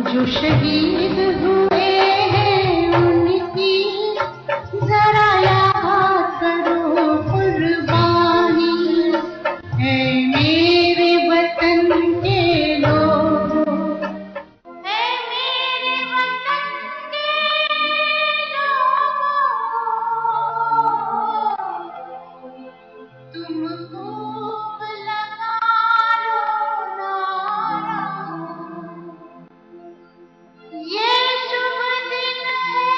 जो शहीद हुए हैं उनकी जरा याद करो कुर्बानी, है मेरे वतन के लोगों, है मेरे वतन के लोगों, तुम खूब लगा लो नारा, ये शुभ दिन है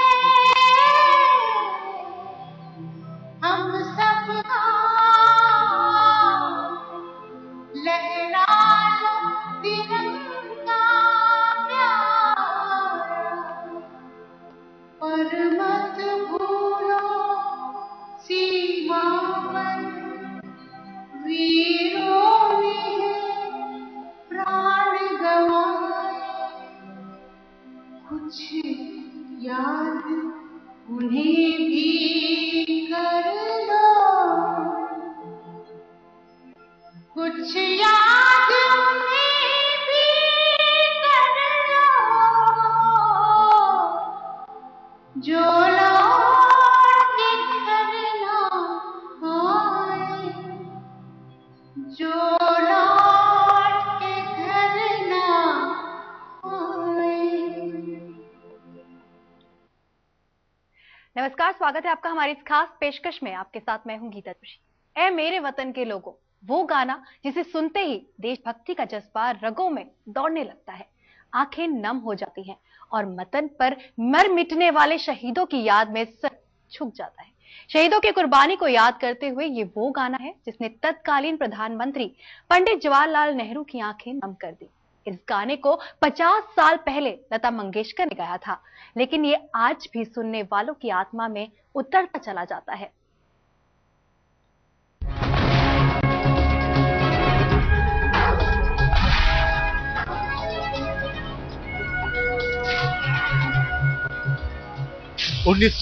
हम सबका, लहरा लो तिरंगा प्यारा, पर मत भूलो सीमा पर वीरों ने प्राण गंवाए, कुछ याद उन्हें भी कर लो, कुछ याद उन्हें भी कर लो, जो लौट के घर ना आए, जो लौट के घर ना आए। नमस्कार, स्वागत है आपका हमारी इस खास पेशकश में। आपके साथ मैं हूं गीता जोशी। ऐ मेरे वतन के लोगों, वो गाना जिसे सुनते ही देशभक्ति का जज्बा रगों में दौड़ने लगता है, आंखें नम हो जाती हैं और वतन पर मर मिटने वाले शहीदों की याद में सर झुक जाता है। शहीदों की कुर्बानी को याद करते हुए ये वो गाना है जिसने तत्कालीन प्रधानमंत्री पंडित जवाहरलाल नेहरू की आंखें नम कर दी। इस गाने को 50 साल पहले लता मंगेशकर ने गाया था, लेकिन ये आज भी सुनने वालों की आत्मा में उतरता चला जाता है। उन्नीस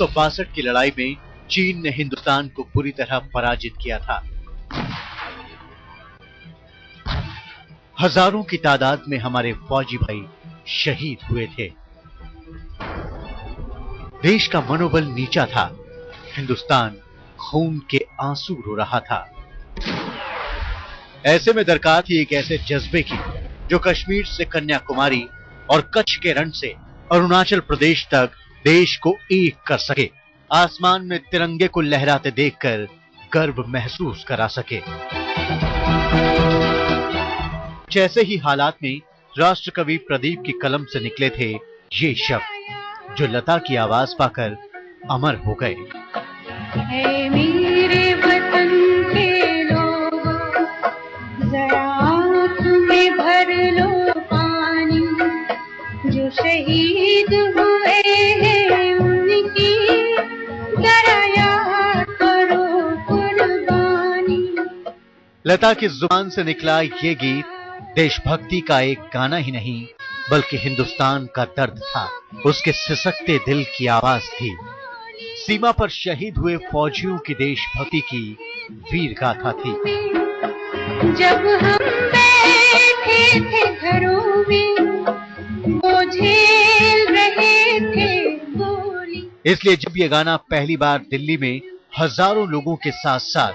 की लड़ाई में चीन ने हिंदुस्तान को पूरी तरह पराजित किया था। हजारों की तादाद में हमारे फौजी भाई शहीद हुए थे। देश का मनोबल नीचा था। हिंदुस्तान खून के आंसू रो रहा था। ऐसे में दरकार थी एक ऐसे जज्बे की जो कश्मीर से कन्याकुमारी और कच्छ के रण से अरुणाचल प्रदेश तक देश को एक कर सके, आसमान में तिरंगे को लहराते देखकर गर्व महसूस करा सके। जैसे ही हालात में राष्ट्रकवि प्रदीप की कलम से निकले थे ये शब्द, जो लता की आवाज पाकर अमर हो गए। है मेरे वतन के लोगों, जरा आँख में भर लो पानी, जो शहीद हुए हैं उनकी जरा याद करो कुर्बानी। लता की जुबान से निकला ये गीत देशभक्ति का एक गाना ही नहीं, बल्कि हिंदुस्तान का दर्द था। उसके सिसकते दिल की आवाज थी। सीमा पर शहीद हुए फौजियों की देशभक्ति की वीर गाथा थी। जब हम बैठे थे घरों में, वो झेल रहे थे गोली। इसलिए जब ये गाना पहली बार दिल्ली में हजारों लोगों के साथ साथ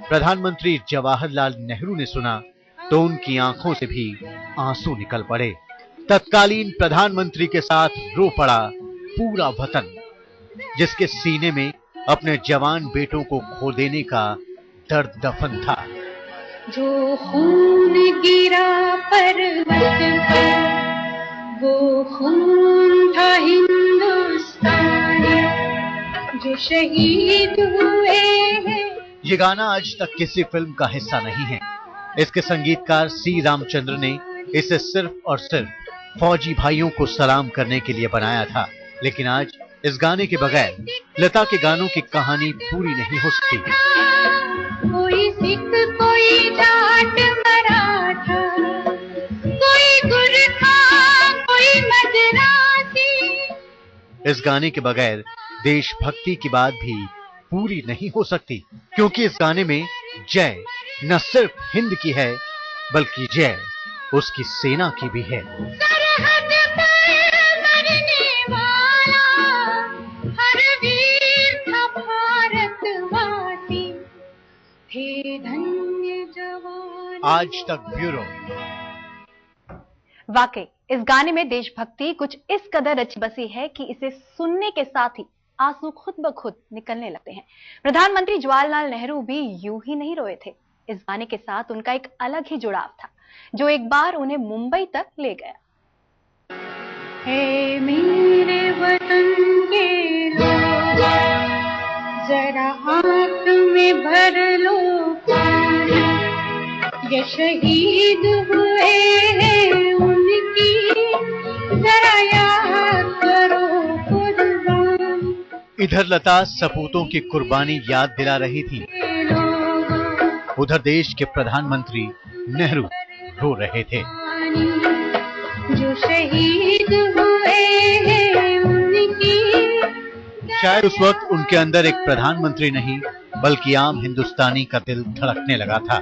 प्रधानमंत्री जवाहरलाल नेहरू ने सुना तो उनकी आंखों से भी आंसू निकल पड़े। तत्कालीन प्रधानमंत्री के साथ रो पड़ा पूरा वतन, जिसके सीने में अपने जवान बेटों को खो देने का दर्द दफन था। जो खून गिरा पर्वत पर, वो खून था हिंदुस्तानी, जो शहीद हुए हैं। ये गाना आज तक किसी फिल्म का हिस्सा नहीं है। इसके संगीतकार सी रामचंद्र ने इसे सिर्फ और सिर्फ फौजी भाइयों को सलाम करने के लिए बनाया था। लेकिन आज इस गाने के बगैर लता के गानों की कहानी पूरी नहीं हो सकती। कोई सिख, कोई जाट मराठा, कोई गुरखा, कोई मद्रासी। इस गाने के बगैर देशभक्ति की बात भी पूरी नहीं हो सकती, क्योंकि इस गाने में जय न सिर्फ हिंद की है, बल्कि जय उसकी सेना की भी है। सरहद पर आज तक ब्यूरो। वाकई इस गाने में देशभक्ति कुछ इस कदर रची बसी है कि इसे सुनने के साथ ही आंसू खुद ब खुद निकलने लगते हैं। प्रधानमंत्री जवाहरलाल नेहरू भी यूं ही नहीं रोए थे। इस गाने के साथ उनका एक अलग ही जुड़ाव था जो एक बार उन्हें मुंबई तक ले गया। हे मेरे वतन के लोग, जरा आंख में भर लो पानी, ये शहीद हुए हैं उनकी, जरा याद करो कुर्बानी। इधर लता सपूतों की कुर्बानी याद दिला रही थी, उधर देश के प्रधानमंत्री नेहरू रो रहे थे। जो शहीद हुए हैं उनकी, शायद उस वक्त उनके अंदर एक प्रधानमंत्री नहीं बल्कि आम हिंदुस्तानी का दिल धड़कने लगा था।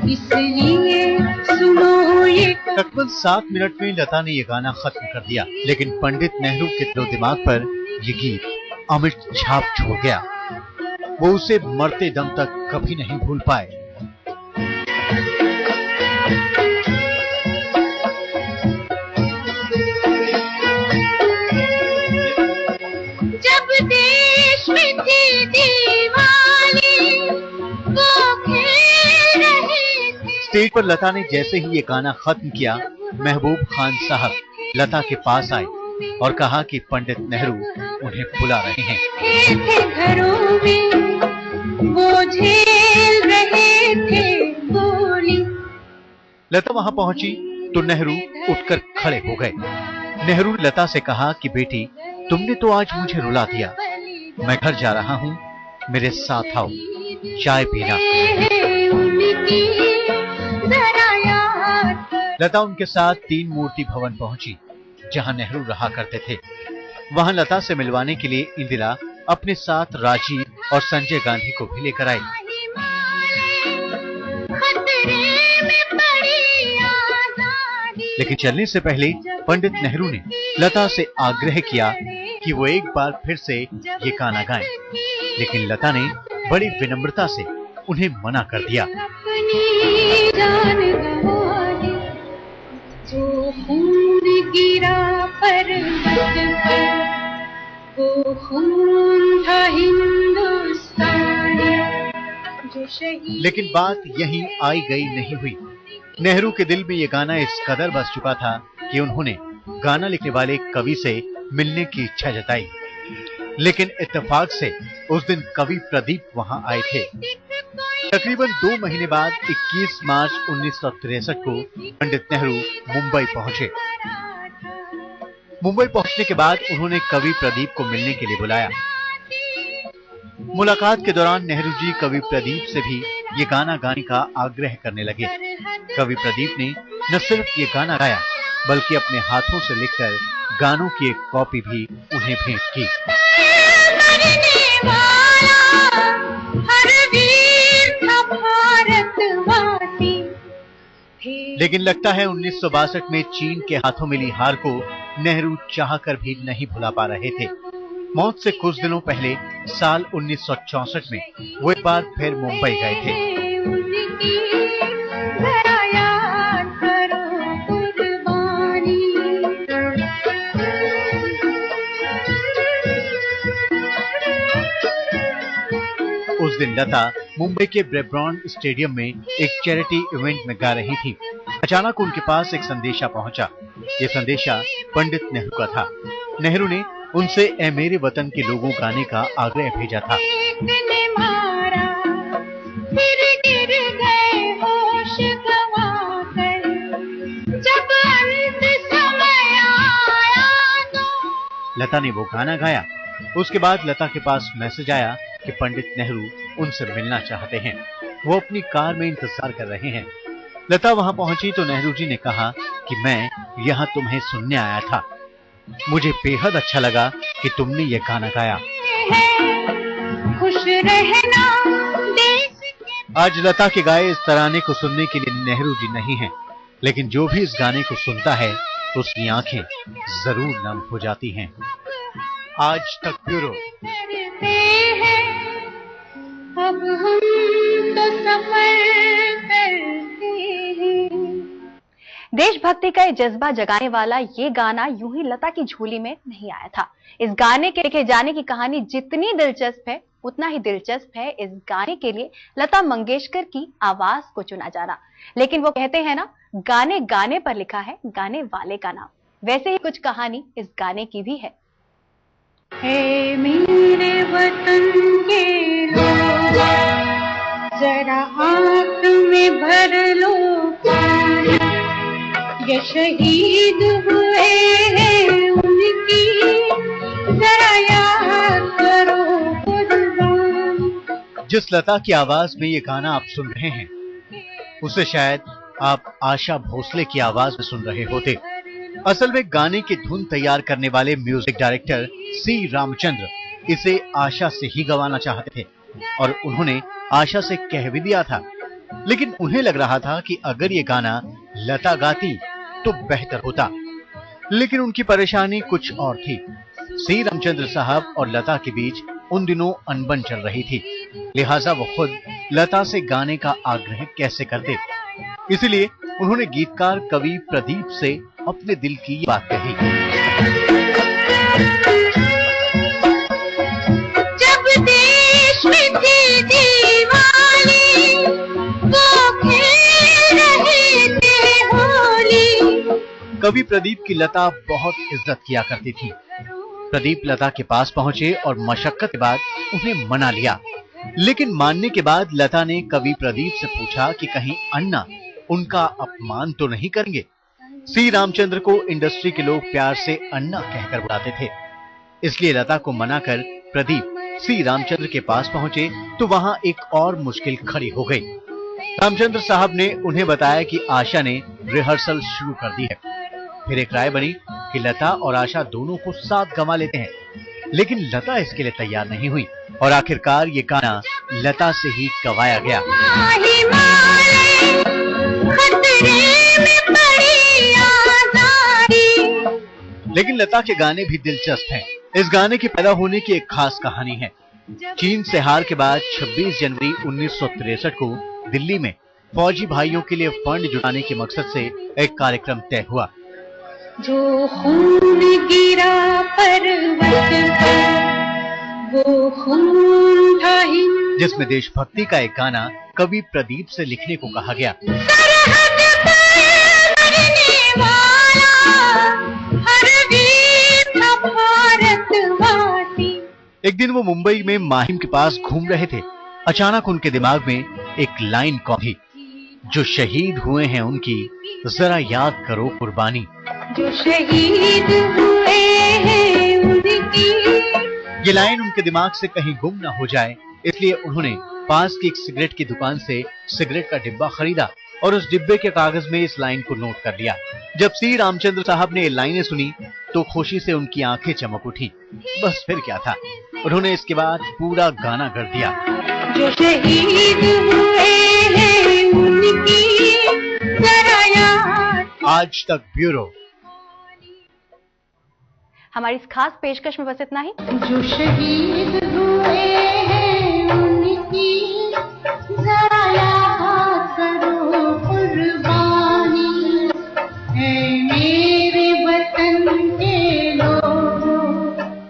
इसलिए सुनो ये तकरीबन 7 मिनट में लता ने ये गाना खत्म कर दिया, लेकिन पंडित नेहरू के दिलो दिमाग पर ये गीत अमिट छाप छोड़ गया। वो उसे मरते दम तक कभी नहीं भूल पाए। जब देश में थी दीवानी, वो खेल रहे थे। स्टेज पर लता ने जैसे ही ये गाना खत्म किया, महबूब खान साहब लता के पास आए और कहा कि पंडित नेहरू उन्हें बुला रहे हैं। थे घरों में वो झेल रहे थे गोली। लता वहां पहुंची तो नेहरू उठकर खड़े हो गए। नेहरू ने लता से कहा कि बेटी, तुमने तो आज मुझे रुला दिया, मैं घर जा रहा हूं, मेरे साथ आओ, चाय पीना। लता उनके साथ 3 मूर्ति भवन पहुंची जहां नेहरू रहा करते थे। वहां लता से मिलवाने के लिए इंदिरा अपने साथ राजीव और संजय गांधी को भी लेकर आई। लेकिन चलने से पहले पंडित नेहरू ने लता से आग्रह किया कि वो एक बार फिर से ये गाना गाएं, लेकिन लता ने बड़ी विनम्रता से उन्हें मना कर दिया। जो खून गिरा पर्वत पर, वो खून था हिंदुस्तानी, जो शहीद। लेकिन बात यहीं आई गई नहीं हुई। नेहरू के दिल में ये गाना इस कदर बस चुका था कि उन्होंने गाना लिखने वाले कवि से मिलने की इच्छा जताई। लेकिन इत्तेफाक से उस दिन कवि प्रदीप वहां आए थे। तकरीबन 2 महीने बाद 21 मार्च 1963 को पंडित नेहरू मुंबई पहुंचे। मुंबई पहुंचने के बाद उन्होंने कवि प्रदीप को मिलने के लिए बुलाया। मुलाकात के दौरान नेहरू जी कवि प्रदीप से भी ये गाना गाने का आग्रह करने लगे। कवि प्रदीप ने न सिर्फ ये गाना गाया बल्कि अपने हाथों से लिखकर गानों की एक कॉपी भी उन्हें भेंट की। लेकिन लगता है 1962 में चीन के हाथों मिली हार को नेहरू चाहकर भी नहीं भुला पा रहे थे। मौत से कुछ दिनों पहले साल 1964 में वो एक बार फिर मुंबई गए थे। उस दिन लता मुंबई के ब्रेबॉर्न स्टेडियम में एक चैरिटी इवेंट में गा रही थी। अचानक उनके पास एक संदेशा पहुंचा। ये संदेशा पंडित नेहरू का था। नेहरू ने उनसे ए मेरे वतन के लोगों गाने का आग्रह भेजा था। लता ने वो गाना गाया। उसके बाद लता के पास मैसेज आया कि पंडित नेहरू उनसे मिलना चाहते हैं। वो अपनी कार में इंतजार कर रहे हैं। लता वहां पहुंची तो नेहरू जी ने कहा कि मैं यहाँ तुम्हें सुनने आया था। मुझे बेहद अच्छा लगा कि तुमने ये गाना गाया। खुश रहना। आज लता के गाए इस तराने को सुनने के लिए नेहरू जी नहीं हैं, लेकिन जो भी इस गाने को सुनता है उसकी आंखें जरूर नम हो जाती हैं। आज तक ब्यूरो। अब हम तो सफर करते हैं। देशभक्ति का ये जज्बा जगाने वाला ये गाना यूं ही लता की झोली में नहीं आया था। इस गाने के लिखे जाने की कहानी जितनी दिलचस्प है, उतना ही दिलचस्प है इस गाने के लिए लता मंगेशकर की आवाज को चुना जाना। लेकिन वो कहते हैं ना, गाने गाने पर लिखा है गाने वाले का नाम। वैसे ही कुछ कहानी इस गाने की भी है। है मेरे वतन के लोग, जरा आंख में भर लो पानी, ये शहीद हुए हैं उनकी, जरा याद करो कुर्बानी। जिस लता की आवाज में ये गाना आप सुन रहे हैं, उसे शायद आप आशा भोसले की आवाज में सुन रहे होते। असल में गाने की धुन तैयार करने वाले म्यूजिक डायरेक्टर सी रामचंद्र इसे आशा से ही गवाना चाहते थे और उन्होंने आशा से कह भी दिया था, लेकिन उन्हें लग रहा था कि अगर ये गाना लता गाती तो बेहतर होता। लेकिन उनकी परेशानी कुछ और थी। सी रामचंद्र साहब और लता के बीच उन दिनों अनबन चल रही थी, लिहाजा वो खुद लता से गाने का आग्रह कैसे करते। इसलिए उन्होंने गीतकार कवि प्रदीप से अपने दिल की बात कही। जब देश में थी दिवाली, वो खेल रहे थे होली। कवि प्रदीप की लता बहुत इज्जत किया करती थी। प्रदीप लता के पास पहुंचे और मशक्कत के बाद उन्हें मना लिया, लेकिन मानने के बाद लता ने कवि प्रदीप से पूछा कि कहीं अन्ना उनका अपमान तो नहीं करेंगे। सी रामचंद्र को इंडस्ट्री के लोग प्यार से अन्ना कहकर बुलाते थे, इसलिए लता को मनाकर प्रदीप सी रामचंद्र के पास पहुंचे तो वहां एक और मुश्किल खड़ी हो गई। रामचंद्र साहब ने उन्हें बताया कि आशा ने रिहर्सल शुरू कर दी है। फिर एक राय बनी कि लता और आशा दोनों को साथ गवा लेते हैं, लेकिन लता इसके लिए तैयार नहीं हुई और आखिरकार ये गाना लता से ही गवाया गया। लेकिन लता के गाने भी दिलचस्प हैं। इस गाने के पैदा होने की एक खास कहानी है। चीन से हार के बाद 26 जनवरी 1963 को दिल्ली में फौजी भाइयों के लिए फंड जुटाने के मकसद से एक कार्यक्रम तय हुआ। जो खून गिरा पर्वत पर, वो खून था हिंद, जिसमें देशभक्ति का एक गाना कवि प्रदीप से लिखने को कहा गया। सरहद पर मरने वाला हर वीर था भारतवासी। एक दिन वो मुंबई में माहिम के पास घूम रहे थे। अचानक उनके दिमाग में एक लाइन कौंधी, जो शहीद हुए हैं उनकी, जरा याद करो कुर्बानी। जो शहीद हुए हैं उनकी। ये लाइन उनके दिमाग से कहीं गुम ना हो जाए, इसलिए उन्होंने पास की एक सिगरेट की दुकान से सिगरेट का डिब्बा खरीदा और उस डिब्बे के कागज में इस लाइन को नोट कर लिया। जब सी रामचंद्र साहब ने ये लाइनें सुनी तो खुशी से उनकी आंखें चमक उठी। बस फिर क्या था, उन्होंने इसके बाद पूरा गाना गा दिया। जो शहीद हुए हैं उनकी, जरा याद। आज तक ब्यूरो। हमारी इस खास पेशकश में बस इतना ही। जो शहीद हुए हैं उनकी, जरा याद करो कुर्बानी।